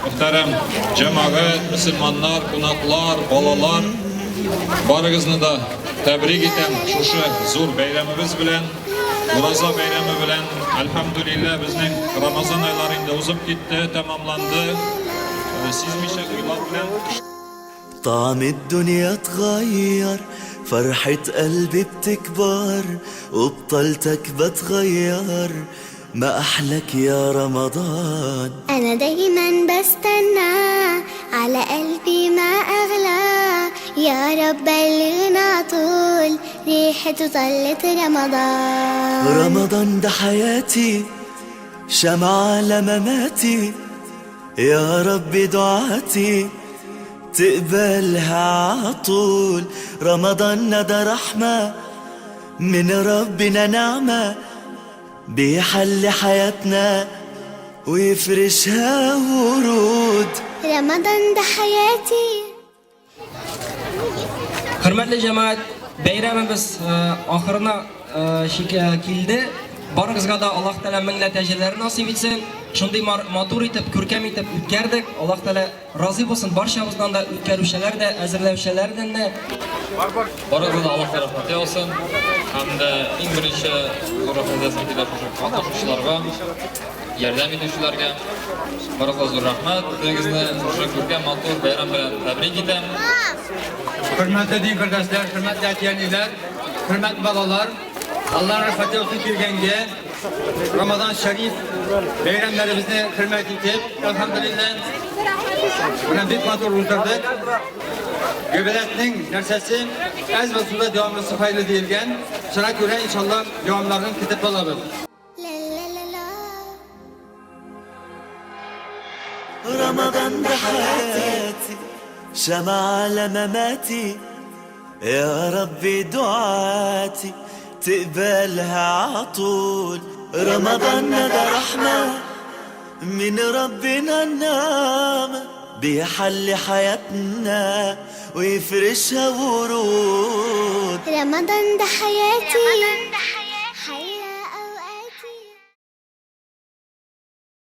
Muhterem cemaat, Müslümanlar, konaklar, balalar, barıgızını da tebrik eten şuşu zor beyramımız bilen, Muraza beyrami bilen, elhamdülillah bizning Ramazan aylarında uzun gitti, tamamlandı. Sizmişe uylar bilen. طعم الدنيا اتغير، فرحة قلبي بتكبر، وبطلتك بتغير، ما أحلك يا رمضان. أنا دايما بستنى، على قلبي ما أغلى، يا رب بلغنا طول ريحته طلت رمضان. رمضان ده حياتي، شمعة على مماتي، يا رب دعاتي تقبلها عطول. رمضان ده رحمة من ربنا، نعمة بيحل حياتنا ويفرشها ورود. رمضان ده حياتي. Hürmetli cemaat, bayramımız ahırına keldi. Barıgızga da Allah Teala mingle tecrübeleri nasip etsin. Şunday matur etip, körkem etip ütkərdik. Allah Teala razı olsun. Barşamızdan da ütkərüşələr de, əzirləvşələrdən de. Barıgızda da Allah rahmeti olsun. Hem de en birinci zor rahmetesindeki katlaşmışlarga, yardım edişlerge. Barıgızda zor rahmet. Barıgızda körkem matur bayram bilen tebrik eden. Hürmetli din kardeşler, hürmetli atiyenliler, hürmetli balalar, Allah'ın rahmeti olsun kirgenge, Ramazan Şerif bayramlarımızı hürmet edip, elhamdülillah, buna bir matur uzdurdık. Göbelek'nin nersesi, ez ve suda devamlısı hayırlı değilgen, sana göre inşallah devamlarının kitap olabilir. رمضان ده حياتي، شمعة على مماتي، يا ربي دعاتي تقبلها عطول. رمضان ده رحمة من ربنا، النعمة بيحل حياتنا ويفرشها ورود. رمضان ده حياتي.